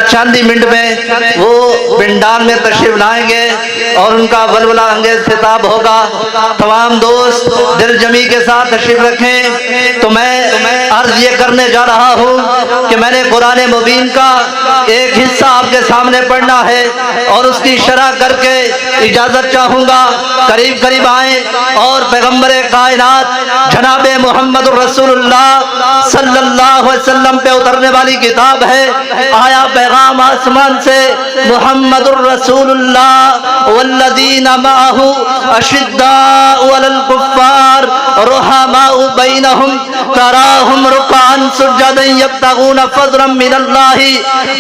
چند ہی منٹ میں وہ پنڈال میں تشریف لائیں گے اور ان کا ولولہ انگیز خطاب ہوگا۔ تمام دوست دل جمی کے ساتھ تشریف رکھیں۔ تو میں عرض یہ کرنے جا رہا ہوں کہ میں نے قرآن مبین کا ایک حصہ آپ کے سامنے پڑھنا ہے اور اس کی شرح کر کے اجازت چاہوں گا۔ قریب قریب آئیں اور پیغمبر کائنات جناب محمد الرسول اللہ صلی اللہ علیہ وسلم پہ اترنے والی کتاب ہے۔ آیا پیغام آسمان سے، محمد الرسول اللہ والذین معہ اشداء علی الکفار رحماء بینہم تراہم رکعا سجدا یبتغون فضلا من اللہ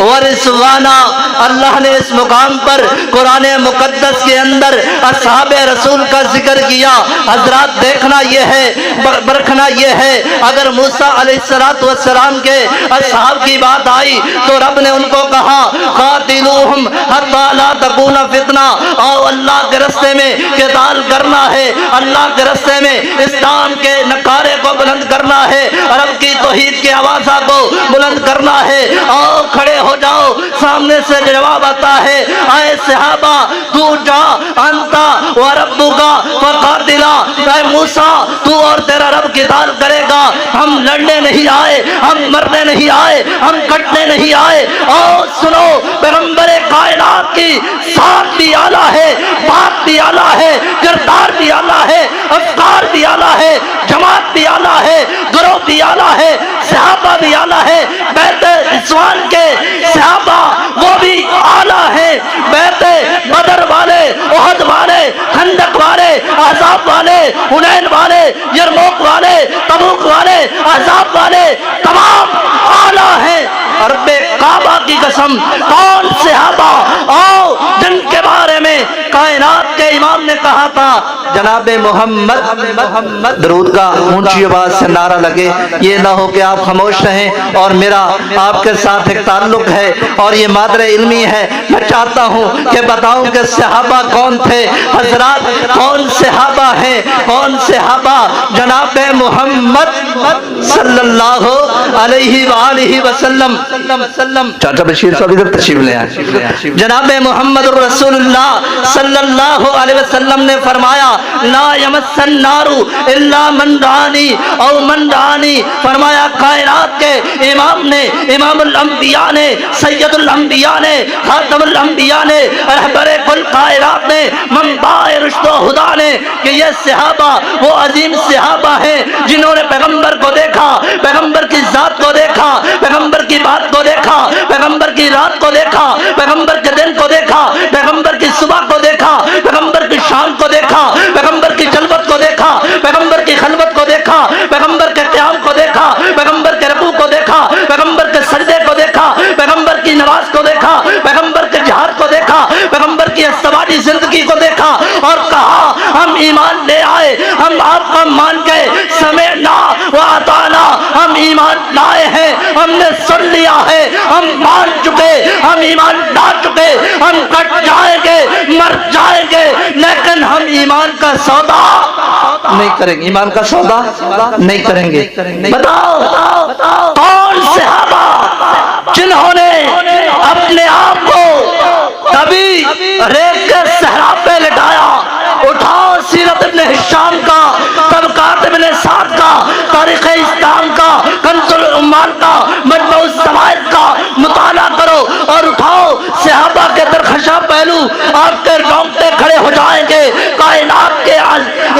ورضوانا۔ اللہ نے اس مقام پر قرآن مقدس کے اندر اصحاب رسول کا ذکر کیا۔ حضرات دیکھنا یہ ہے، پرکھنا یہ ہے، اگر موسیٰ علیہ السلام کے اصحاب کی بات آئی تو رب نے ان کو کہا قاتلوہم حتی لا تکون فتنہ، آؤ اللہ کے رستے میں قتال کرنا ہے، اللہ کے رستے میں اسلام کے نعرے کو بلند کرنا ہے، رب کی توحید کے آوازہ کو بلند کرنا ہے۔ آؤ کھڑے ہو جاؤ۔ سامنے سے جواب آتا ہے، اے صحابہ تو جا انتا وربکا فقاتلا، اے موسیٰ تو اور تیرا رب قتال کرے گا، ہم لڑنے نہیں آئے، ہم مرنے نہیں آئے، ہم کٹنے نہیں آئے۔ اور سنو، پیغمبر کائنات کی ساتھ بھی اعلیٰ ہے، بات بھی اعلیٰ ہے، کردار بھی اعلیٰ ہے، افکار بھی اعلیٰ ہے، جماعت بھی اعلیٰ ہے، گروہ بھی اعلیٰ ہے، صحابہ بھی اعلیٰ ہے، بیت رضوان کے صحابہ وہ بھی اعلیٰ ہیں، بیت بدر والے، احد والے، خندق والے، احزاب والے، حنین والے، یرموک والے، تبوک والے، احزاب والے تمام اعلیٰ ہیں۔ رب کعبہ کی قسم، کون صحابہ آؤ جن کے بارے میں کائنات کے امام نے کہا تھا جناب محمد درود کا اونچی آواز سے نعرہ لگے۔ یہ نہ ہو کہ آپ خاموش رہیں اور میرا آپ کے ساتھ ایک تعلق ہے اور یہ مادر علمی ہے، میں چاہتا ہوں کہ بتاؤں کہ صحابہ کون تھے۔ حضرات کون صحابہ ہیں؟ کون صحابہ؟ جناب محمد صلی اللہ علیہ وآلہ وسلم۔ چاچا بشیر صاحب ادھر تشریف لے آئیں۔ جناب محمد رسول اللہ صلی اللہ علیہ وسلم نے فرمایا لا یمس النار الا من دعانی او من دعانی۔ فرمایا کائنات کے امام نے، امام الانبیاء نے، سید الانبیاء نے، خاتم الانبیاء نے، رہبر کل کائنات نے، منبع رشد و ہدا نے کہ یہ صحابہ وہ عظیم صحابہ ہیں جنہوں نے پیغمبر کو دیکھا، پیغمبر کی ذات کو دیکھا، پیغمبر کی بات کو دیکھا، پیغمبر کی رات کو دیکھا، پیغمبر کے دن کو دیکھا، پیغمبر کی صبح کو دیکھا، پیغمبر کی شام کو دیکھا، پیغمبر کی جلوت کو دیکھا، پیغمبر کی خلوت کو دیکھا، پیغمبر کے قیام کو دیکھا، پیغمبر کے رکوع کو دیکھا، پیغمبر کے سجدے کو دیکھا، پیغمبر کی نماز کو دیکھا، پیغمبر کے جہاد کو دیکھا، پیغمبر کی استواجی زندگی کو دیکھا اور کہا ہم ایمان لے آئے، ہم آپ کو مان گئے، سمعنا واطعنا، ہم ایمان لائے ہیں، ہم نے سن لیا ہے، ہم مان چکے، ہم ایمان لا چکے، ہم کٹ جائیں گے، مر جائیں گے، لیکن ہم ایمان کا سودا نہیں کریں گے، ایمان کا سودا نہیں کریں گے۔ بتاؤ کون صحابہ جنہوں نے اپنے آپ کو کبھی ریت کے صحرا پہ لٹایا؟ اٹھاؤ سیرت ابن ہشام کا، طبقات ابن سعد کا، تاریخ اسلام کا، کنز العمال کا، مجموع الزوائد کا مطالعہ کرو اور اٹھاؤ صحابہ کے درخشاں پہلو، آپ کے رونگٹے کھڑے ہو جائیں گے۔ کائنات کے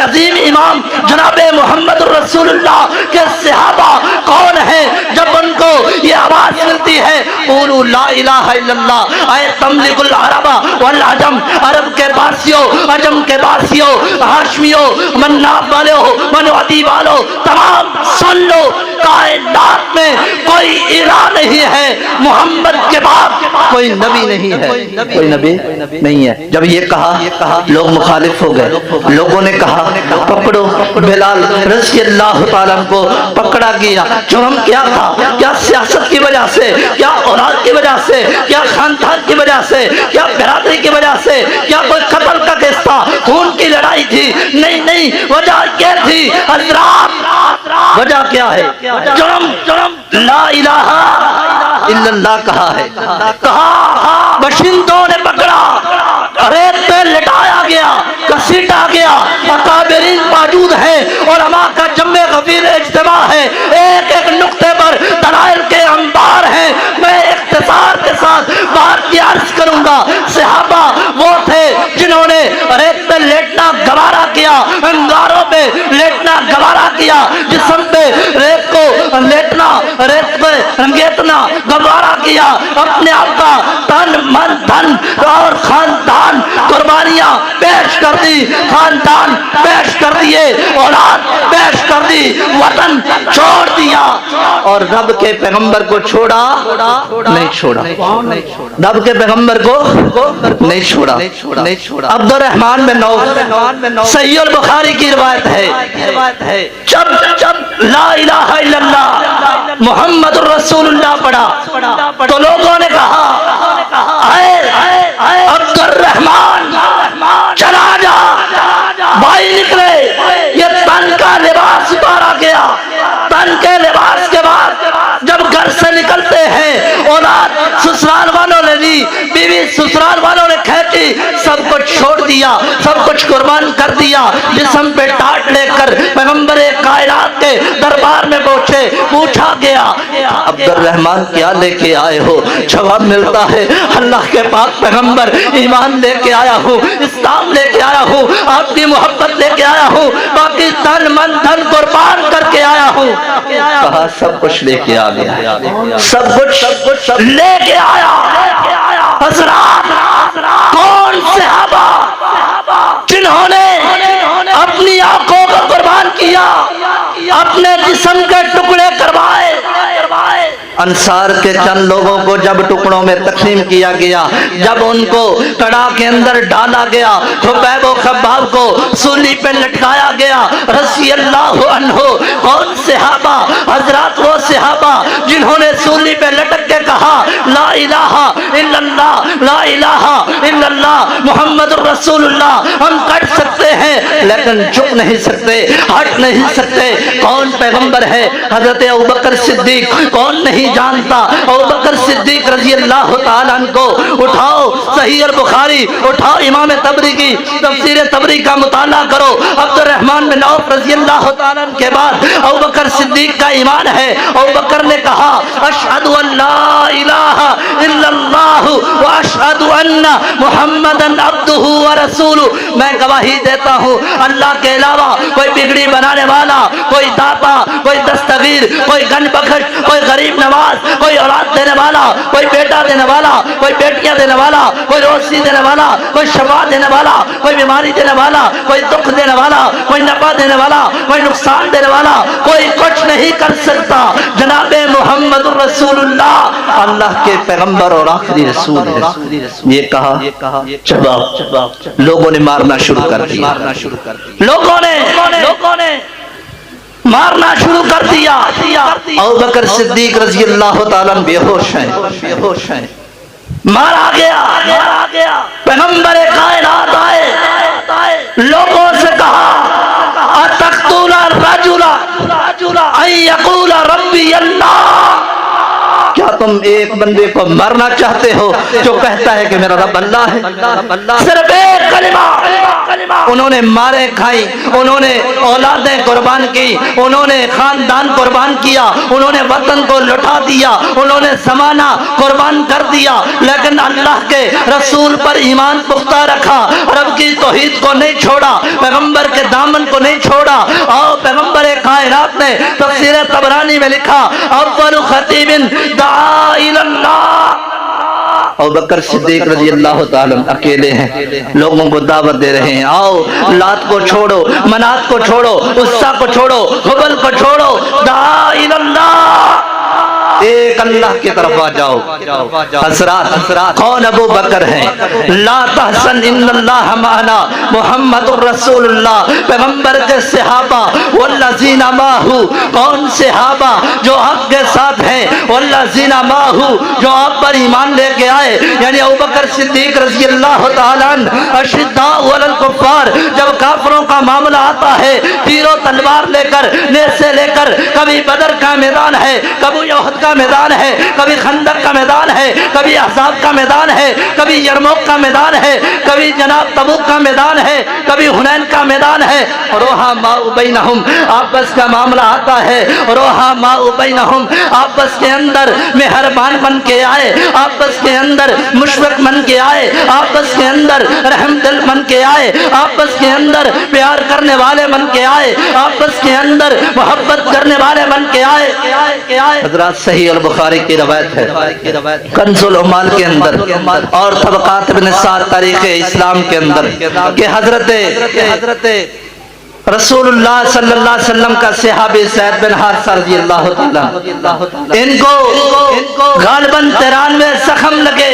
عظیم امام جناب محمد رسول اللہ کے صحابہ کون ہیں؟ جب ان کو یہ آواز ملتی ہے قولوا لا الہ الا اللہ، اے تملک العرب والعجم، عرب کے باسیوں، عجم کے باسیوں، ہاشمیوں، مناب والے ہو، منوادی والو، تمام سن لو، کائنات میں کوئی الہ نہیں ہے، محمد کے بعد کوئی نبی نہیں ہے، کوئی نبی نہیں ہے۔ جب یہ کہا لوگ مخالف ہو گئے، لوگوں نے کہا پکڑو بلال رضی اللہ تعالیٰ کو پکڑا گیا۔ جرم کیا تھا؟ کیا سیاست کی وجہ سے؟ کیا اولاد کی وجہ سے؟ کیا خاندان کی وجہ سے؟ کیا برادری کی وجہ سے؟ کیا کوئی قتل کا کیس تھا؟ خون کی لڑائی تھی؟ نہیں، وجہ یہ تھی حضرات، وجہ کیا ہے؟ جرم لا الہ الا اللہ کہا ہے. کہا باشندوں نے پکڑا، ریت پہ لٹایا گیا، کسیٹا گیا، اکابرین موجود ہیں، علماء کا جمع غفیر اجتماع ہے، ایک ایک نقطے پر دلائل کے انبار ہیں. میں اختصار کے ساتھ بات کی عرض کروں گا. صحابہ وہ تھے جنہوں نے ریت پہ لیٹنا گوارا کیا، انگاروں پہ لیٹنا گوارا کیا، جسم پہ ریت کو لیٹنا، ریت پہ رنگیتنا گوارا کیا، اپنے آپ کا تن من دھن اور خاندان قربانیاں پیش کر دی، خاندان پیش کر دیے، اولاد پیش کر دی، وطن چھوڑ دیا اور رب کے پیغمبر کو چھوڑا نہیں چھوڑا، رب کے پیغمبر کو نہیں چھوڑا. عبد الرحمن بن عوف، صحیح البخاری کی روایت ہے، جب لا الہ الا اللہ محمد الرسول اللہ پڑھا تو لوگوں نے کہا اے عبد الرحمن چلا جا. بھائی نکلے، یہ تن کا لباس اتارا گیا. تن کے لباس کے بعد جب گھر سے نکلتے ہیں، اولاد سسرال والوں نے لی، بیوی سسرال والوں نے کھینچی، سب کچھ چھوڑ دیا، سب کچھ قربان کر دیا. جسم پہ ٹاٹ لے کر پیغمبر کائنات کے دربار میں پہنچے. پوچھا گیا عبد الرحمن کیا لے کے آئے ہو؟ جواب ملتا ہے اللہ کے پاک پیغمبر، ایمان لے کے آیا ہوں، اسلام لے کے آیا ہوں، آپ کی محبت لے کے آیا ہوں، باقی تن من دھن قربان کر کے آیا ہوں. کہا سب کچھ لے کے آ گیا، سب کچھ لے کے آیا. حضرات کون صحابہ جنہوں نے اپنی آنکھوں کو قربان کیا، اپنے جسم کے ٹکڑے کروائے. انصار کے چند لوگوں کو جب ٹکڑوں میں تقسیم کیا گیا، جب ان کو کڑا کے اندر ڈالا گیا، خبیب و خباب کو سولی پہ لٹکایا گیا رضی اللہ عنہ. کون صحابہ؟ حضرات وہ صحابہ جنہوں نے سولی پہ لٹک کے کہا لا الہ الا اللہ، لا الہ الا اللہ محمد الرسول اللہ. ہم کٹ سکتے ہیں لیکن جھک نہیں سکتے، ہٹ نہیں سکتے. کون پیغمبر ہے؟ حضرت ابوبکر صدیق. کون نہیں جانتا ابوبکر صدیق رضی اللہ تعالیٰ عنہ کو؟ اٹھاؤ صحیح البخاری، اٹھاؤ امام تبری کی تفسیر تبری کا مطالعہ کرو. عبد الرحمن بن عوف رضی اللہ تعالیٰ عنہ کے بعد ابوبکر صدیق کا ایمان ہے. ابوبکر نے کہا اشہد ان لا الہ الا اللہ واشہد ان محمدا عبدہ ورسولہ. میں گواہی دیتا ہوں اللہ کے علاوہ کوئی بگڑی بنانے والا، کوئی داتا، کوئی دستگیر، کوئی گن بخش، کوئی غریب نواز، کوئی اولاد دینے والا، کوئی بیٹا دینے والا، کوئی بیٹیاں دینے والا، کوئی روزی دینے والا، کوئی شفا دینے والا، کوئی بیماری دینے والا، کوئی دکھ دینے والا، کوئی نفع دینے والا، کوئی نقصان دینے والا، کوئی کچھ نہیں کر سکتا. جناب محمد الرسول اللہ اللہ کے پیغمبر اور آخری رسول ہے. یہ کہا جواب لوگوں نے مارنا شروع کر دیا، لوگوں نے مارنا شروع کر دیا. ابوبکر صدیق رضی اللہ تعالیٰ عنہ بے ہوش ہیں. مارا گیا. پیغمبر کائنات آئے، لوگوں سے کہا اتقتلون الرجل ان یقول ربی اللہ. کیا تم ایک بندے کو مرنا چاہتے ہو جو کہتا ہے کہ میرا رب اللہ ہے؟ صرف ایک کلمہ. انہوں نے مارے کھائی، انہوں نے اولادیں قربان کی، انہوں نے خاندان قربان کیا، انہوں نے وطن کو لٹا دیا، انہوں نے زمانہ قربان کر دیا، لیکن اللہ کے رسول پر ایمان پختہ رکھا، رب کی توحید کو نہیں چھوڑا، پیغمبر کے دامن کو نہیں چھوڑا. اور پیغمبر کائنات نے تفسیر طبرانی میں لکھا اول خطیب دعا الی اللہ. ابوبکر صدیق رضی اللہ تعالیٰ اکیلے ہیں، لوگوں کو دعوت دے رہے ہیں آؤ لات کو چھوڑو، منات کو چھوڑو، عزا کو چھوڑو، حبل کو چھوڑو، دعا الی اللہ، ایک اللہ کی طرف آ جاؤ. حضرات کون ابو بکر ہیں؟ لا تحزن ان اللہ معنا محمد الرسول اللہ، پیغمبر کے صحابہ والذین معہ. کون صحابہ؟ جو حق کے ساتھ ہیں، والذین معہ جو آپ پر ایمان لے کے آئے، یعنی ابوبکر صدیق رضی اللہ تعالیٰ عنہ. اشداء علی الکفار، جب کافروں کا معاملہ آتا ہے تیر و تلوار لے کر، نیزے لے کر، کبھی بدر کا میدان ہے، کبھی احد کا میدان ہے، کبھی خندق کا میدان ہے، کبھی احزاب کا میدان ہے، کبھی یرموک کا میدان ہے، کبھی جناب تبوک کا میدان ہے، کبھی حنین کا میدان ہے. رحماء بینہم آپس کا معاملہ آتا ہے. رحماء بینہم آپس کے اندر مہربان بن کے آئے، آپس کے اندر مشفق بن کے آئے، آپس کے اندر رحم دل بن کے آئے، آپس کے اندر پیار کرنے والے بن کے آئے، آپس کے اندر محبت کرنے والے بن کے آئے. حضرات صحیح البخاری کی روایت ہے کنز العمال کے اندر اور طبقات ابن سعد تاریخ اسلام کے اندر کہ حضرت رسول اللہ صلی اللہ علیہ وسلم کا صحابی زید بن حارثہ رضی اللہ تعالیٰ ان کو غالباً 93 زخم لگے،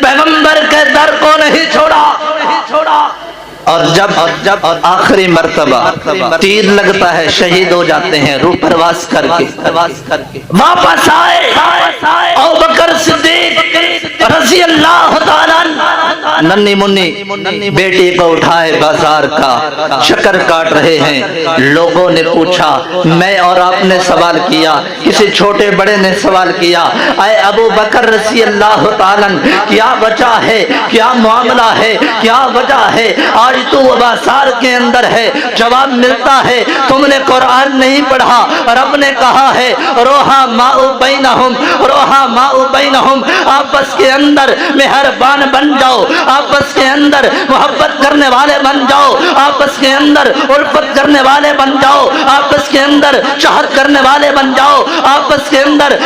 پیغمبر کے در کو نہیں چھوڑا، اور جب آخری مرتبہ تیر لگتا ہے شہید ہو جاتے ہیں روح پرواز کر کے. واپس آئے ابوبکر صدیق رضی اللہ تعالیٰ ننھی منی بیٹی کو اٹھائے بازار کا شکر کاٹ رہے ہیں. لوگوں نے پوچھا، میں اور آپ نے سوال کیا، کسی چھوٹے بڑے نے سوال کیا، اے ابو بکر رضی اللہ تعالیٰ کیا وجہ ہے، کیا معاملہ ہے، کیا وجہ ہے آج تو بازار کے اندر ہے؟ جواب ملتا ہے تم نے قرآن نہیں پڑھا. رب نے کہا ہے رحماء بینہم آپس کے اندر مہربان بن جاؤ، آپس کے اندر محبت کرنے والے بن جاؤ، آپس کے اندر الفت کرنے والے بن جاؤ، آپس کے اندر چاہت کرنے والے بن جاؤ، آپس کے اندر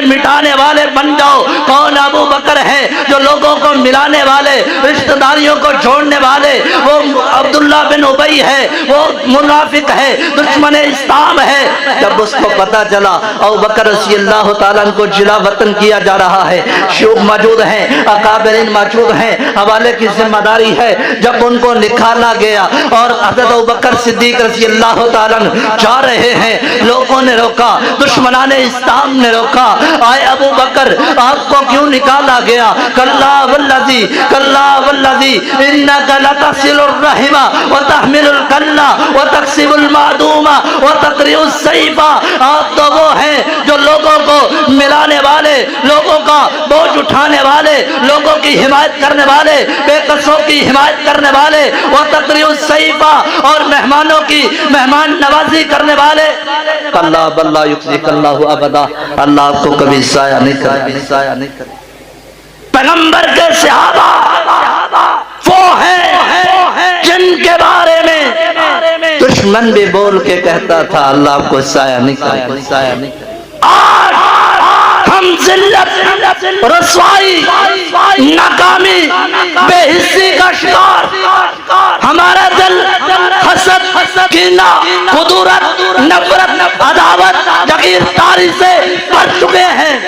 مٹانے والے بن جاؤ. کون ابو بکر ہے جو لوگوں کو ملانے والے، رشتہ داریوں کو جوڑنے والے؟ وہ عبداللہ بن ابی ہے، وہ منافق ہے، دشمن اسلام ہے. جب اس کو پتا چلا ابو بکر رضی اللہ تعالیٰ کو جلا وطن کیا جا رہا ہے، شیوخ موجود ہیں، اکابرین موجود ہیں، حوالے کی ذمہ داری ہے. جب ان کو نکالا گیا اور حضرت ابو بکر صدیق رضی اللہ تعالیٰ جا رہے ہیں، لوگوں نے روکا، دشمنان اسلام نے روکا. آئے ابو بکر آپ کو کیوں نکالا گیا؟ کلا والذی انک لتصل الرحم وتحمل الکلا وتکسب المعدوم وتقرئ السیف. آپ تو وہ ہیں جو لوگوں کو ملانے والے، لوگوں کا بوجھ اٹھانے والے، لوگوں کی حمایت کرنے والے، بے کسوں کی حمایت کرنے والے، وتقرئ السیف اور مہمانوں کی مہمان نوازی کرنے والے. کلا بل لا یخزیک اللہ ابدا، اللہ آپ کو کبھی ضائع نہیں کرے. پیغمبر کے صحابہ وہ ہیں جن کے بارے میں دشمن بھی بول کے کہتا تھا اللہ آپ کو ضائع نہیں کرے. آج ہم ذلت، رسوائی، ناکامی، بے حسی کا شکار، ہمارا دل حسد، کینہ، خدورت، نفرت، عداوت، جگیرداری سے بھر چکے ہیں.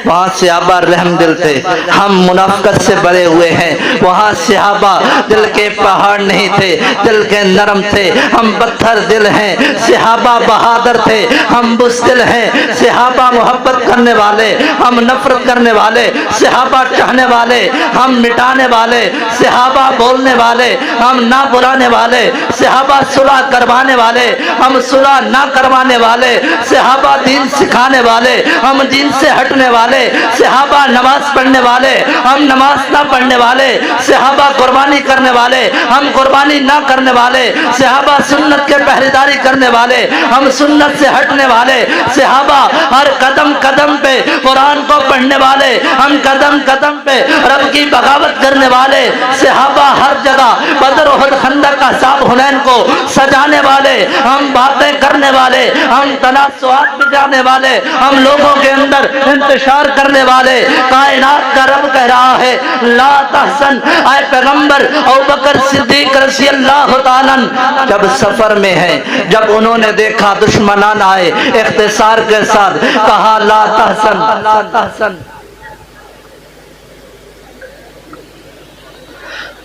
وہاں صحابہ رحم دل تھے، ہم منافقت سے بھرے ہوئے ہیں. وہاں صحابہ دل کے پہاڑ نہیں تھے، دل کے نرم تھے، ہم پتھر دل ہیں. صحابہ بہادر تھے، ہم بزدل ہیں. صحابہ محبت کرنے والے، ہم نفرت کرنے والے. صحابہ چاہنے والے، ہم مٹانے والے. صحابہ بولنے والے، ہم نہ بلانے والے. صحابہ صلح کروانے والے، ہم صلح نہ کروانے والے. صحابہ دین سکھانے والے، ہم دین سے ہٹنے والے. صحابہ نماز پڑھنے والے، ہم نماز نہ پڑھنے والے. صحابہ قربانی کرنے والے، ہم قربانی نہ کرنے والے. صحابہ سنت کے پہریداری کرنے والے، ہم سنت سے ہٹنے والے. صحابہ ہر قدم قدم پہ قرآن کو پڑھنے والے، ہم قدم قدم پہ رب کی بغاوت کرنے والے. صحابہ ہر جگہ بدر احد خندق احزاب حنین کو سجانے والے، ہم باتیں کرنے والے، ہم تنازعات بجانے والے، ہم لوگوں کے اندر انتشار کرنے والے. کائنات کا رب کہہ رہا ہے لا تحزن. اے پیغمبر ابو بکر صدیق رضی اللہ تعالیٰ جب سفر میں ہیں، جب انہوں نے دیکھا دشمنان آئے، اختصار کے ساتھ کہا لا تحزن.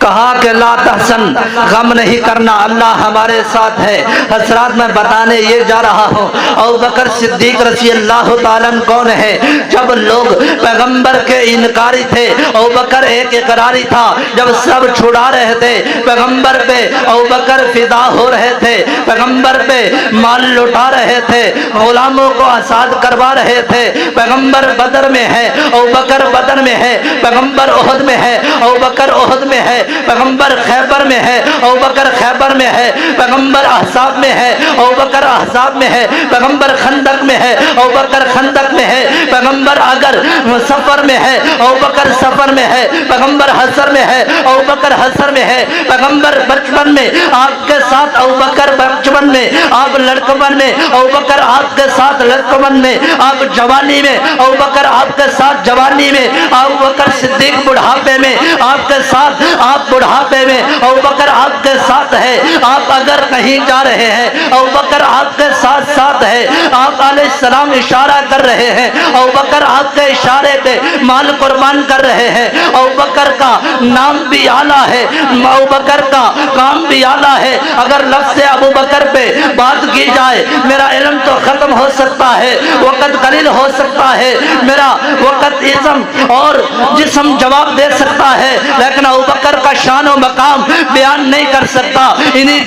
کہا کہ لا تحزن، غم نہیں کرنا، اللہ ہمارے ساتھ ہے۔ حضرات میں بتانے یہ جا رہا ہوں ابوبکر صدیق رضی اللہ تعالیٰ کون ہے؟ جب لوگ پیغمبر کے انکاری تھے ابوبکر ایک اقراری تھا۔ جب سب چھڑا رہے تھے پیغمبر پہ ابوبکر فدا ہو رہے تھے، پیغمبر پہ مال لٹا رہے تھے، غلاموں کو آزاد کروا رہے تھے۔ پیغمبر بدر میں ہے، ابوبکر بدر میں ہے، پیغمبر احد میں ہے، ابوبکر احد میں ہے، پیغمبر خیبر میں ہے، ابوبکر خیبر میں ہے، پیغمبر احزاب میں ہے، ابوبکر احزاب میں ہے، پیغمبر خندق میں ہے، ابوبکر خندق میں ہے، پیغمبر اگر سفر میں ہے ابوبکر سفر میں ہے، پیغمبر حشر میں ہے ابوبکر حشر میں ہے، پیغمبر بچپن میں آپ کے ساتھ ابوبکر بچپن میں، آپ لڑکپن میں ابوبکر آپ کے ساتھ لڑکپن میں، آپ جوانی میں ابوبکر آپ کے ساتھ جوانی میں، ابوبکر صدیق بڑھاپے میں آپ کے ساتھ، آپ بڑھاپے میں ابوبکر آپ کے ساتھ ہے۔ آپ اگر کہیں جا رہے ہیں ابوبکر آپ کے ساتھ ساتھ ہے۔ آپ علیہ السلام اشارہ کر رہے ہیں، ابوبکر آپ کے اشارے پہ مال قربان کر رہے ہیں۔ ابوبکر کا نام بھی اعلیٰ ہے، ابوبکر کا کام بھی اعلیٰ ہے۔ اگر لفظ ابوبکر پہ بات کی جائے میرا علم تو ختم ہو سکتا ہے، وقت قلیل ہو سکتا ہے، میرا وقت اسم اور جسم جواب دے سکتا ہے، لیکن ابوبکر کا شان و مقام بیان نہیں کر سکتا۔ انہی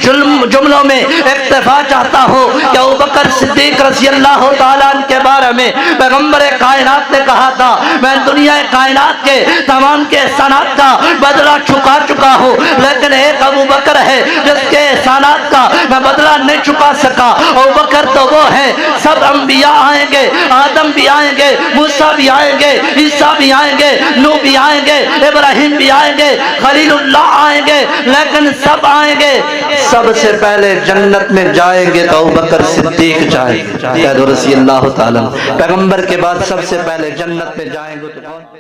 جملوں میں اکتفا چاہتا ہوں کہ ابوبکر صدیق رضی اللہ تعالیٰ عنہ کے بارے میں پیغمبر کائنات نے کہا تھا میں دنیا کائنات کے تمام کے احسانات کا بدلہ چکا ہوں، لیکن ایک ابوبکر ہے جس کے احسانات کا میں بدلہ نہیں چکا سکا۔ ابوبکر تو وہ ہے، سب انبیاء آئیں گے، آدم بھی آئیں گے، موسیٰ بھی آئیں گے، عیسیٰ بھی آئیں گے، نوح بھی آئیں گے، ابراہیم بھی آئیں گے، خلیل اللہ آئیں گے، لیکن سب آئیں گے، سب سے پہلے جنت میں جائیں گے تو ابوبکر صدیق جائیں گے رضی اللہ تعالیٰ۔ پیغمبر کے بعد سب سے پہلے جنت میں جائیں گے تو